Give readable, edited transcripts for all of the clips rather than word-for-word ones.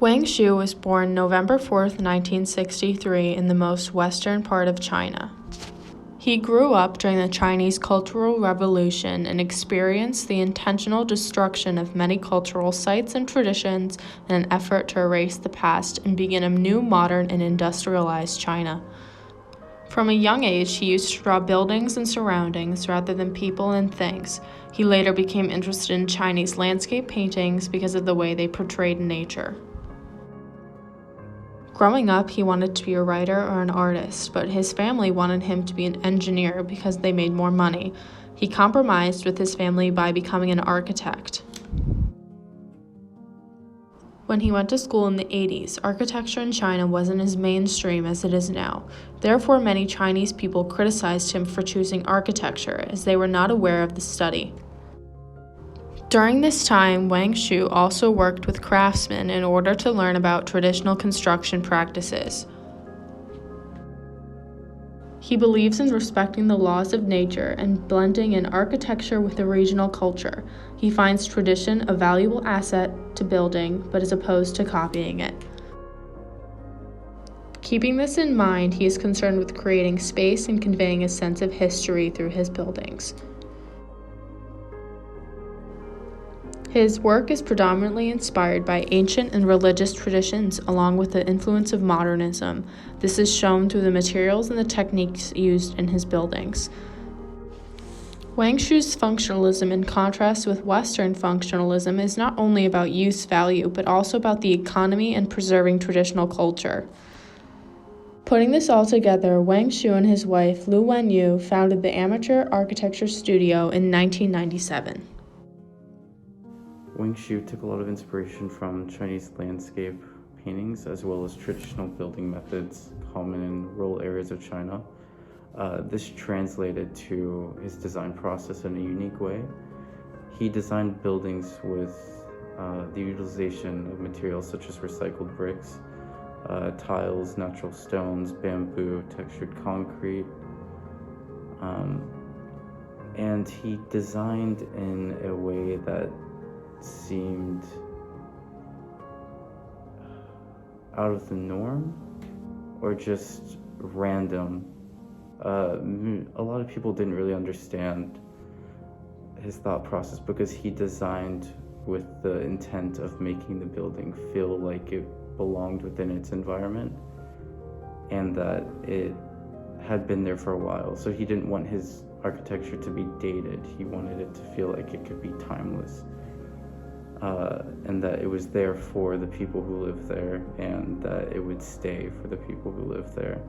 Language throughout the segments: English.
Wang Shu was born November 4, 1963, in the most western part of China. He grew up during the Chinese Cultural Revolution and experienced the intentional destruction of many cultural sites and traditions in an effort to erase the past and begin a new modern and industrialized China. From a young age, he used to draw buildings and surroundings rather than people and things. He later became interested in Chinese landscape paintings because of the way they portrayed nature. Growing up, he wanted to be a writer or an artist, but his family wanted him to be an engineer because they made more money. He compromised with his family by becoming an architect. When he went to school in the 80s, architecture in China wasn't as mainstream as it is now. Therefore, many Chinese people criticized him for choosing architecture, as they were not aware of the study. During this time, Wang Shu also worked with craftsmen in order to learn about traditional construction practices. He believes in respecting the laws of nature and blending in architecture with the regional culture. He finds tradition a valuable asset to building, but is opposed to copying it. Keeping this in mind, he is concerned with creating space and conveying a sense of history through his buildings. His work is predominantly inspired by ancient and religious traditions, along with the influence of modernism. This is shown through the materials and the techniques used in his buildings. Wang Shu's functionalism, in contrast with Western functionalism, is not only about use value, but also about the economy and preserving traditional culture. Putting this all together, Wang Shu and his wife, Lu Wenyu, founded the Amateur Architecture Studio in 1997. Wang Shu took a lot of inspiration from Chinese landscape paintings as well as traditional building methods common in rural areas of China. This translated to his design process in a unique way. He designed buildings with the utilization of materials such as recycled bricks, tiles, natural stones, bamboo, textured concrete, and he designed in a way that seemed out of the norm or just random. A lot of people didn't really understand his thought process because he designed with the intent of making the building feel like it belonged within its environment and that it had been there for a while. So he didn't want his architecture to be dated. He wanted it to feel like it could be timeless. And that it was there for the people who live there and that it would stay for the people who live there.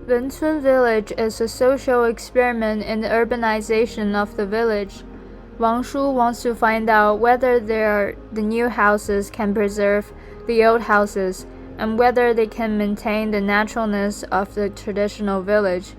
Wencun Village is a social experiment in the urbanization of the village. Wang Shu wants to find out whether the new houses can preserve the old houses and whether they can maintain the naturalness of the traditional village.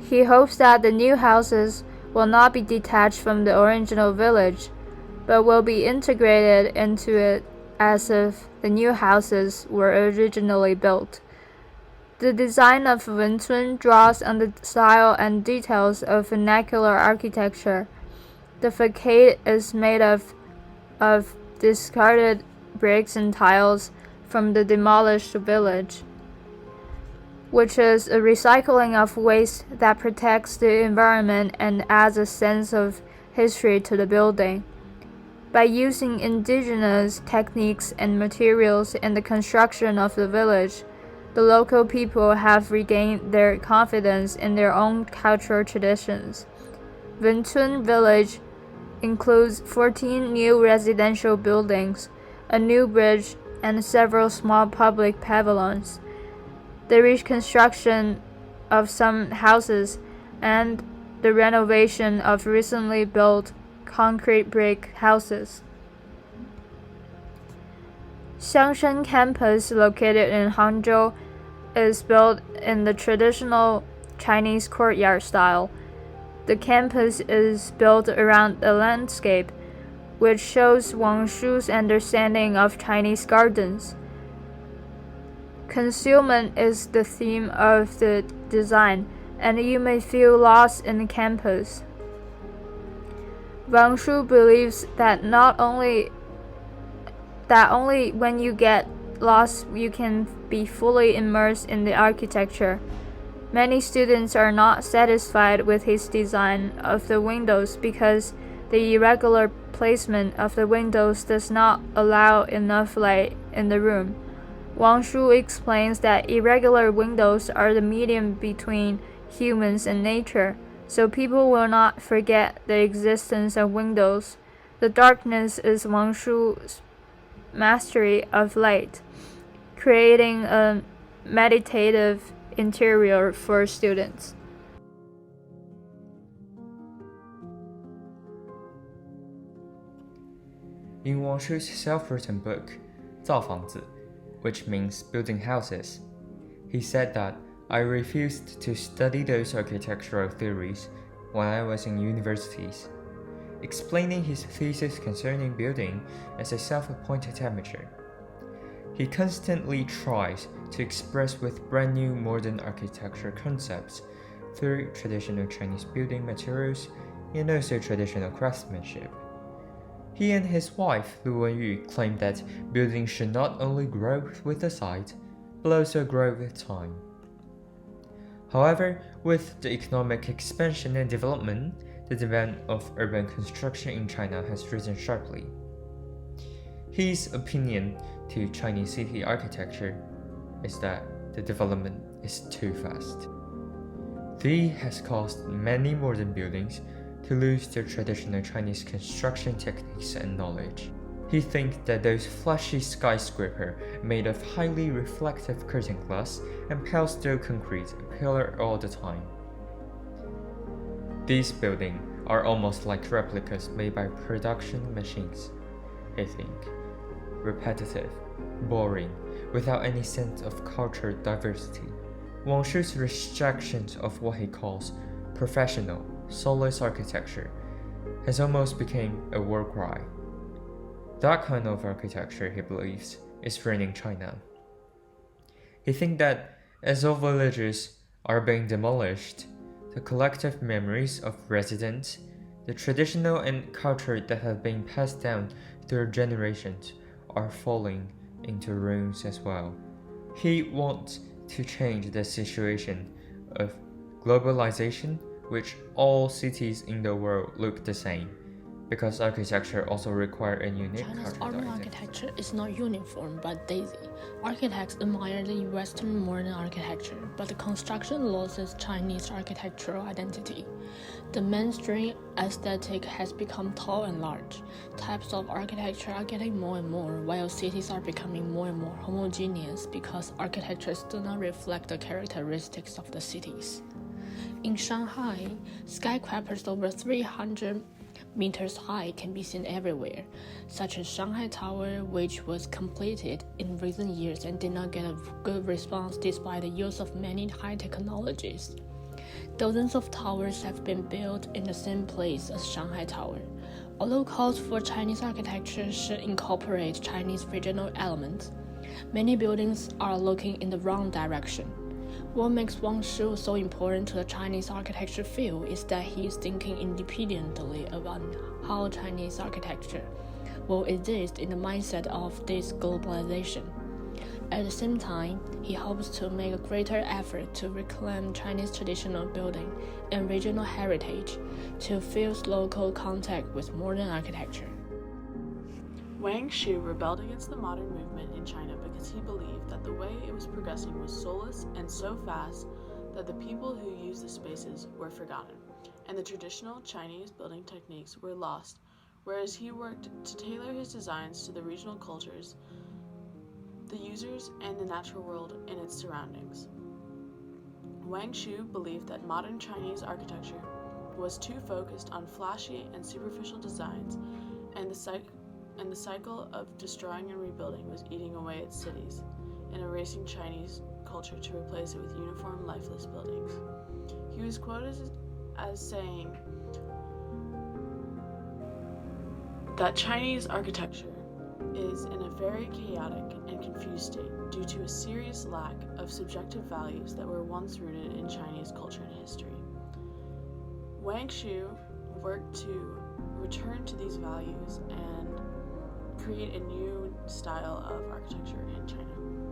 He hopes that the new houses will not be detached from the original village, but will be integrated into it as if the new houses were originally built. The design of Wencun draws on the style and details of vernacular architecture. The facade is made of discarded bricks and tiles from the demolished village, which is a recycling of waste that protects the environment and adds a sense of history to the building. By using indigenous techniques and materials in the construction of the village, the local people have regained their confidence in their own cultural traditions. Wencun Village includes 14 new residential buildings, a new bridge, and several small public pavilions. The reconstruction of some houses and the renovation of recently built concrete brick houses. Xiangshan Campus, located in Hangzhou, is built in the traditional Chinese courtyard style. The campus is built around a landscape, which shows Wang Shu's understanding of Chinese gardens. Concealment is the theme of the design, and you may feel lost in the campus. Wang Shu believes that not only that only when you get lost you can be fully immersed in the architecture. Many students are not satisfied with his design of the windows because the irregular placement of the windows does not allow enough light in the room. Wang Shu explains that irregular windows are the medium between humans and nature, so people will not forget the existence of windows. The darkness is Wang Shu's mastery of light, creating a meditative interior for students. In Wang Shu's self-written book, 造房子, which means building houses, he said that I refused to study those architectural theories when I was in universities, explaining his thesis concerning building as a self-appointed amateur. He constantly tries to express with brand new modern architecture concepts through traditional Chinese building materials and also traditional craftsmanship. He and his wife, Lu Wenyu, claim that buildings should not only grow with the site, but also grow with time. However, with the economic expansion and development, the demand of urban construction in China has risen sharply. His opinion to Chinese city architecture is that the development is too fast. This has caused many modern buildings to lose their traditional Chinese construction techniques and knowledge. He thinks that those flashy skyscrapers made of highly reflective curtain glass and pale steel concrete appear all the time. These buildings are almost like replicas made by production machines, he thinks. Repetitive, boring, without any sense of cultural diversity. Wang Shu's rejection of what he calls professional, soulless architecture has almost become a war cry. That kind of architecture, he believes, is ruining China. He thinks that as all villages are being demolished, the collective memories of residents, the traditional and culture that have been passed down through generations, are falling into ruins as well. He wants to change the situation of globalization, which all cities in the world look the same, because architecture also requires a unique China's cultural urban identity. architecture is not uniform but daisy. Architects admire the Western modern architecture, but the construction loses Chinese architectural identity. The mainstream aesthetic has become tall and large. Types of architecture are getting more and more, while cities are becoming more and more homogeneous because architectures do not reflect the characteristics of the cities. In Shanghai, skyscrapers over 300 meters high can be seen everywhere, such as Shanghai Tower, which was completed in recent years and did not get a good response despite the use of many high technologies. Dozens of towers have been built in the same place as Shanghai Tower. Although calls for Chinese architecture should incorporate Chinese regional elements, many buildings are looking in the wrong direction. What makes Wang Shu so important to the Chinese architecture field is that he is thinking independently about how Chinese architecture will exist in the mindset of this globalization. At the same time, he hopes to make a greater effort to reclaim Chinese traditional building and regional heritage to fuse local contact with modern architecture. Wang Shu rebelled against the modern movement in China because he believed that the way it was progressing was soulless and so fast that the people who used the spaces were forgotten, and the traditional Chinese building techniques were lost, whereas he worked to tailor his designs to the regional cultures, the users, and the natural world in its surroundings. Wang Shu believed that modern Chinese architecture was too focused on flashy and superficial designs, and the cycle of destroying and rebuilding was eating away its cities and erasing Chinese culture to replace it with uniform, lifeless buildings. He was quoted as saying that Chinese architecture is in a very chaotic and confused state due to a serious lack of subjective values that were once rooted in Chinese culture and history. Wang Shu worked to return to these values and create a new style of architecture in China.